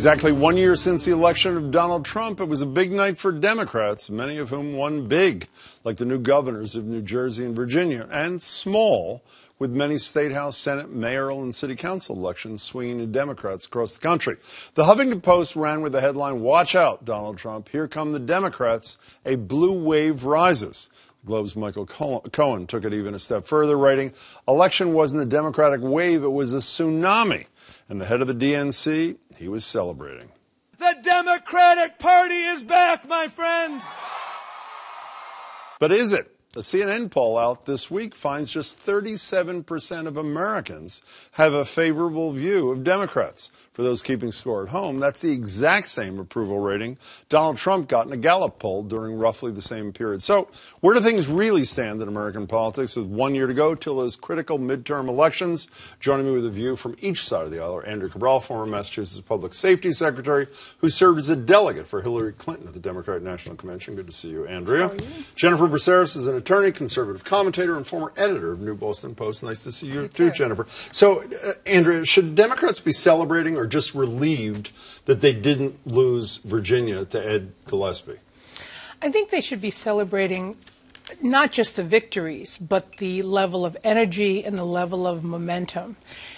Exactly 1 year since the election of Donald Trump, it was a big night for Democrats, many of whom won big, like the new governors of New Jersey and Virginia, and small, with many state house, senate, mayoral, and city council elections swinging to Democrats across the country. The Huffington Post ran with the headline, "Watch out, Donald Trump. Here come the Democrats. A blue wave rises." The Globe's Michael Cohen took it even a step further, writing, "Election wasn't a Democratic wave, it was a tsunami." And the head of the DNC, he was celebrating. The Democratic Party is back, my friends! But is it? A CNN poll out this week finds just 37% of Americans have a favorable view of Democrats. For those keeping score at home, that's the exact same approval rating Donald Trump got in a Gallup poll during roughly the same period. So where do things really stand in American politics with 1 year to go till those critical midterm elections? Joining me with a view from each side of the aisle are Andrea Cabral, former Massachusetts Public Safety Secretary, who served as a delegate for Hillary Clinton at the Democratic National Convention. Good to see you, Andrea. How are you? Jennifer Braceras is an attorney, conservative commentator, and former editor of New Boston Post. Nice to see you too, Jennifer. So, Andrea, should Democrats be celebrating or just relieved that they didn't lose Virginia to Ed Gillespie? I think they should be celebrating not just the victories, but the level of energy and the level of momentum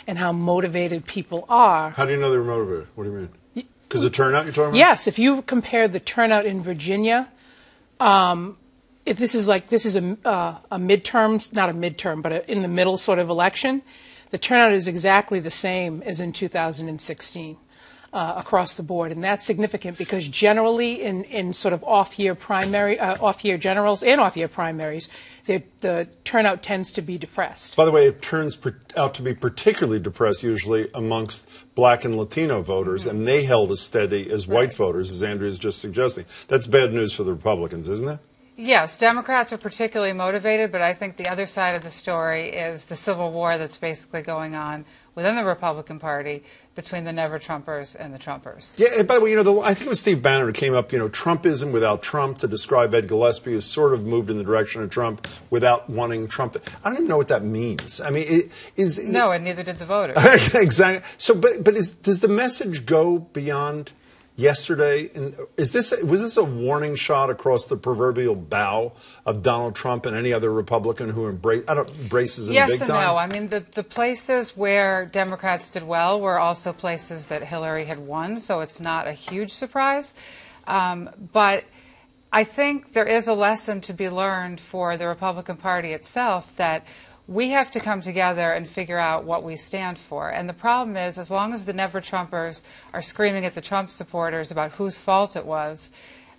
and how motivated people are. How do you know they were motivated? What do you mean? Because the turnout you're talking about? Yes. If you compare the turnout in Virginia, if this is a midterms, not a midterm, but in the middle sort of election, the turnout is exactly the same as in 2016 across the board, and that's significant because generally in sort of off-year generals and off-year primaries, the turnout tends to be depressed. By the way, it turns out to be particularly depressed usually amongst black and Latino voters, and they held as steady as white voters, as Andrea is just suggesting. That's bad news for the Republicans, isn't it? Yes, Democrats are particularly motivated, but I think the other side of the story is the civil war that's basically going on within the Republican Party between the never-Trumpers and the Trumpers. Yeah, by the way, I think it was Steve Bannon who came up, Trumpism without Trump to describe Ed Gillespie has sort of moved in the direction of Trump without wanting Trump. I don't even know what that means. I mean, No, and neither did the voters. Exactly. So, does the message go beyond yesterday? And was this a warning shot across the proverbial bow of Donald Trump and any other Republican who embraces him big time? Yes and no. I mean, the places where Democrats did well were also places that Hillary had won, so it's not a huge surprise. But I think there is a lesson to be learned for the Republican Party itself that we have to come together and figure out what we stand for. And the problem is, as long as the never-Trumpers are screaming at the Trump supporters about whose fault it was,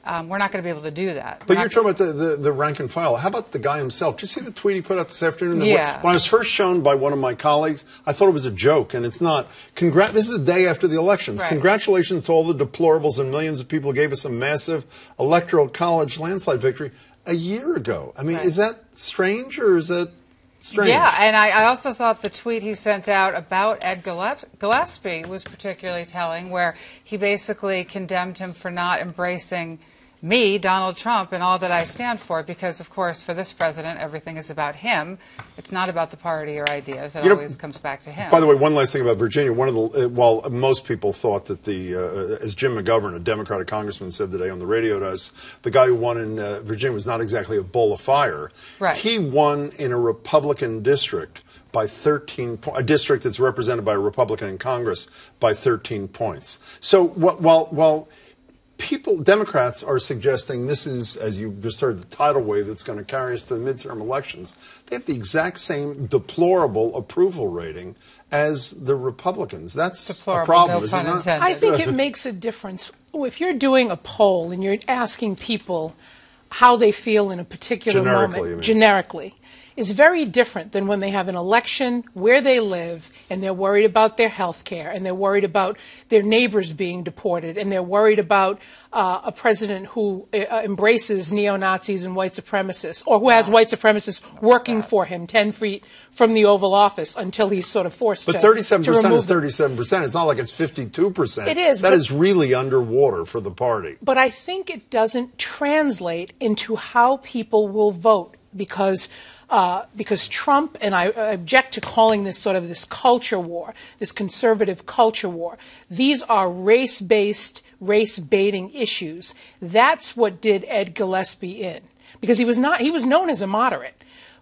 we're not going to be able to do that. But you're talking about the rank and file. How about the guy himself? Did you see the tweet he put out this afternoon? Yeah. When I was first shown by one of my colleagues, I thought it was a joke, and it's not. This is the day after the elections. Right. Congratulations to all the deplorables and millions of people who gave us a massive electoral college landslide victory a year ago. I mean, Is that strange, or is that strange? Yeah, and I also thought the tweet he sent out about Ed Gillespie was particularly telling, where he basically condemned him for not embracing me, Donald Trump, and all that I stand for, because, of course, for this president, everything is about him. It's not about the party or ideas. It always comes back to him. By the way, one last thing about Virginia. While most people thought that as Jim McGovern, a Democratic congressman, said today on the radio to us, the guy who won in Virginia was not exactly a bowl of fire. Right. He won in a Republican district by 13 points, a district that's represented by a Republican in Congress by 13 points. So while Democrats are suggesting this is, as you just heard, the tidal wave that's going to carry us to the midterm elections, they have the exact same deplorable approval rating as the Republicans. That's deplorable, a problem, no is it pun not? intended. I think it makes a difference. If you're doing a poll and you're asking people how they feel in a particular moment, generically, is very different than when they have an election where they live and they're worried about their health care and they're worried about their neighbors being deported and they're worried about a president who embraces neo-Nazis and white supremacists, or who has white supremacists working for him 10 feet from the Oval Office until he's sort of forced but to 37% is them. 37%. It's not like it's 52%. It is. That is really underwater for the party. But I think it doesn't translate into how people will vote. because Trump, and I object to calling this sort of this culture war, this conservative culture war. These are race-based, race-baiting issues. That's what did Ed Gillespie in, because he was known as a moderate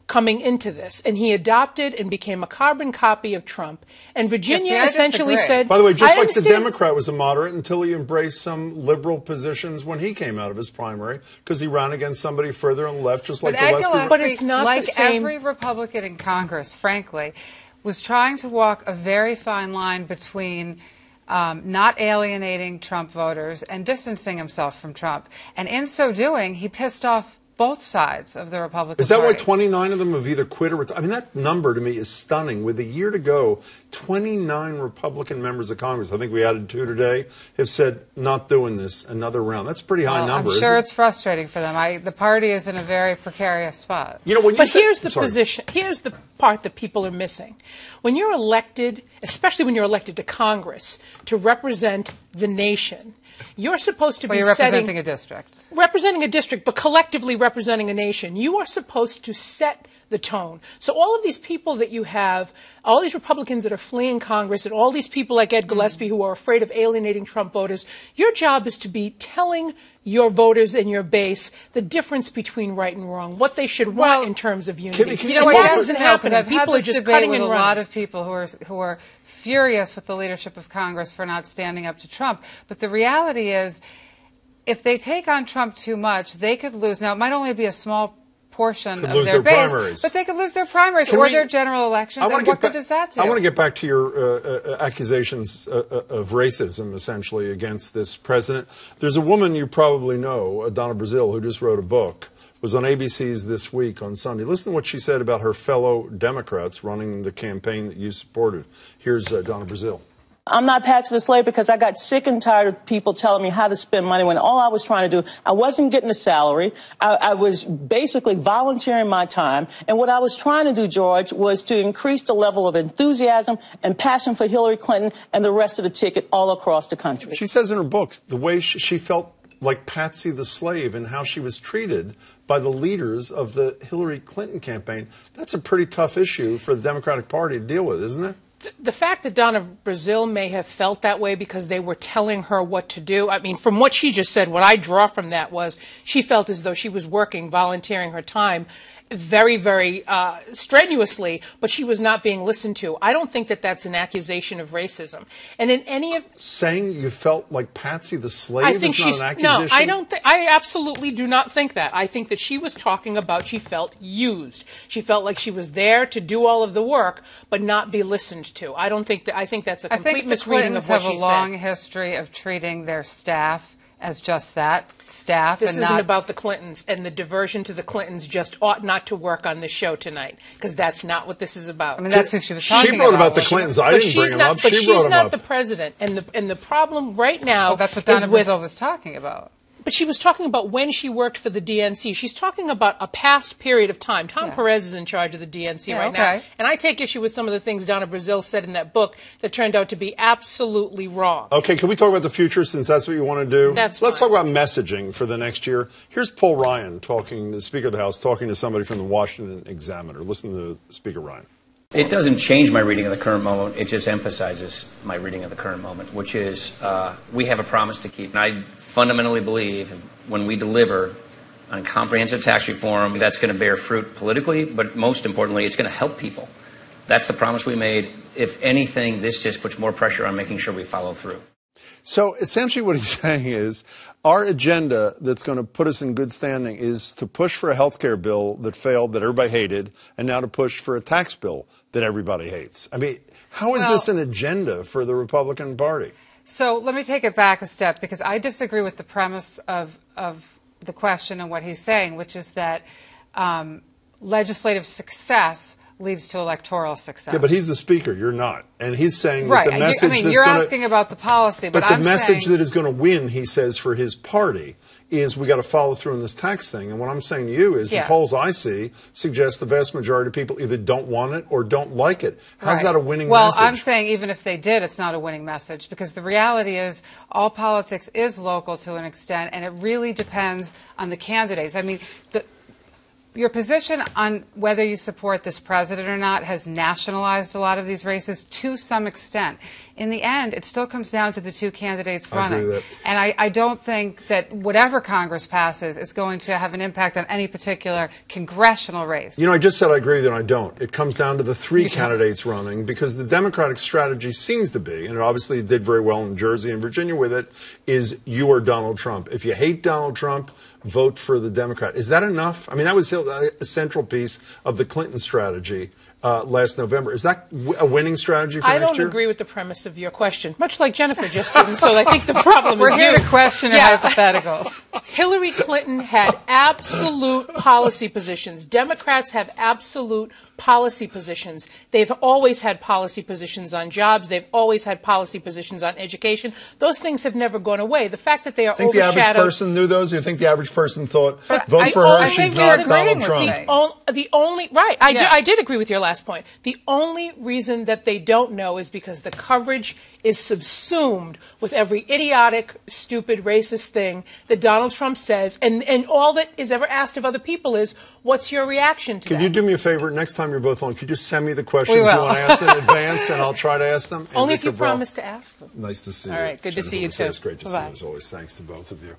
coming into this, and he adopted and became a carbon copy of Trump. And Virginia essentially said, by the way, just like the Democrat was a moderate until he embraced some liberal positions when he came out of his primary, because he ran against somebody further on the left, just like Gillespie. But it's not like the same. Every Republican in Congress, frankly, was trying to walk a very fine line between not alienating Trump voters and distancing himself from Trump. And in so doing, he pissed off both sides of the Republican Party. Is that why 29 of them have either quit or retired? I mean, that number to me is stunning. With a year to go, 29 Republican members of Congress, I think we added 2 today, have said, not doing this another round. That's a pretty high number, I'm sure it's frustrating for them. The party is in a very precarious spot. You know, when you here's the position. Here's the part that people are missing. When you're elected, especially when you're elected to Congress, to represent the nation, you're supposed to be representing a district. Representing a district, but collectively representing a nation. You are supposed to set the tone. So all of these people that you have, all these Republicans that are fleeing Congress, and all these people like Ed Gillespie who are afraid of alienating Trump voters, your job is to be telling your voters and your base the difference between right and wrong, what they should want in terms of unity. You know what doesn't happen. People are just cutting and running. A lot of people who are furious with the leadership of Congress for not standing up to Trump. But the reality is, if they take on Trump too much, they could lose. Now, it might only be a small portion of their base, primaries. But they could lose their primaries or their general elections. And what good does that do? I want to get back to your accusations of racism, essentially, against this president. There's a woman you probably know, Donna Brazile, who just wrote a book, was on ABC's This Week on Sunday. Listen to what she said about her fellow Democrats running the campaign that you supported. Here's Donna Brazile. I'm not Patsy the Slave because I got sick and tired of people telling me how to spend money when all I was trying to do, I wasn't getting a salary. I was basically volunteering my time. And what I was trying to do, George, was to increase the level of enthusiasm and passion for Hillary Clinton and the rest of the ticket all across the country. She says in her book the way she felt like Patsy the Slave and how she was treated by the leaders of the Hillary Clinton campaign. That's a pretty tough issue for the Democratic Party to deal with, isn't it? The fact that Donna Brazile may have felt that way because they were telling her what to do, I mean, from what she just said, what I draw from that was she felt as though she was working, volunteering her time very, very strenuously, but she was not being listened to. I don't think that that's an accusation of racism. And in any of saying you felt like Patsy the Slave is not an accusation? No, I don't think. I absolutely do not think that. I think that she was talking about she felt used. She felt like she was there to do all of the work, but not be listened to. I don't think that. I think that's a complete misreading of what she said. I think the Clintons have a long history of treating their staff as just that, staff. This isn't about the Clintons, and the diversion to the Clintons just ought not to work on this show tonight, because that's not what this is about. I mean, that's who she was talking about. She wrote about the Clintons. I didn't bring them up. But she's not the president, and the problem right now that's what Donna Brazile was talking about. But she was talking about when she worked for the DNC. She's talking about a past period of time. Tom Perez is in charge of the DNC right now. And I take issue with some of the things Donna Brazile said in that book that turned out to be absolutely wrong. Okay, can we talk about the future since that's what you want to do? Let's talk about messaging for the next year. Here's Paul Ryan, the Speaker of the House, talking to somebody from the Washington Examiner. Listen to Speaker Ryan. It doesn't change my reading of the current moment. It just emphasizes my reading of the current moment, which is we have a promise to keep. And I fundamentally believe when we deliver on comprehensive tax reform, that's going to bear fruit politically, but most importantly, it's going to help people. That's the promise we made. If anything, this just puts more pressure on making sure we follow through. So essentially what he's saying is our agenda that's going to put us in good standing is to push for a health care bill that failed, that everybody hated, and now to push for a tax bill that everybody hates. I mean, how is this an agenda for the Republican Party? So let me take it back a step, because I disagree with the premise of the question and what he's saying, which is that legislative success leads to electoral success. Yeah, but he's the speaker. You're not. And he's saying that the message that's you're asking about the policy, but the message that is going to win, he says, for his party is we got to follow through on this tax thing. And what I'm saying to you is the polls I see suggest the vast majority of people either don't want it or don't like it. How's that a winning message? Well, I'm saying even if they did, it's not a winning message, because the reality is all politics is local to an extent, and it really depends on the candidates. I mean, your position on whether you support this president or not has nationalized a lot of these races to some extent. In the end, it still comes down to the two candidates running. I agree with that. And I don't think that whatever Congress passes is going to have an impact on any particular congressional race. You know, I just said I agree that I don't. It comes down to the three candidates running, because the Democratic strategy seems to be, and it obviously did very well in Jersey and Virginia with it, is you or Donald Trump. If you hate Donald Trump, vote for the Democrat. Is that enough? I mean, that was a central piece of the Clinton strategy last November. Is that a winning strategy for next year? I don't agree with the premise of your question, much like Jennifer just did, and so I think the problem is We're here to question your hypotheticals. Hillary Clinton had absolute policy positions. Democrats have absolute policy positions. They've always had policy positions on jobs. They've always had policy positions on education. Those things have never gone away. The fact that they are overshadowed. You think the average person knew those? You think the average person thought, vote for her, she's not Donald Trump? I did agree with your last point. The only reason that they don't know is because the coverage is subsumed with every idiotic, stupid, racist thing that Donald Trump says, and all that is ever asked of other people is, what's your reaction to that? Could you do me a favor? Next time you're both on, could you just send me the questions you want to ask in advance, and I'll try to ask them? Only if you promise to ask them. Nice to see you. All right, good to see you too. It's great to see you as always. Thanks to both of you.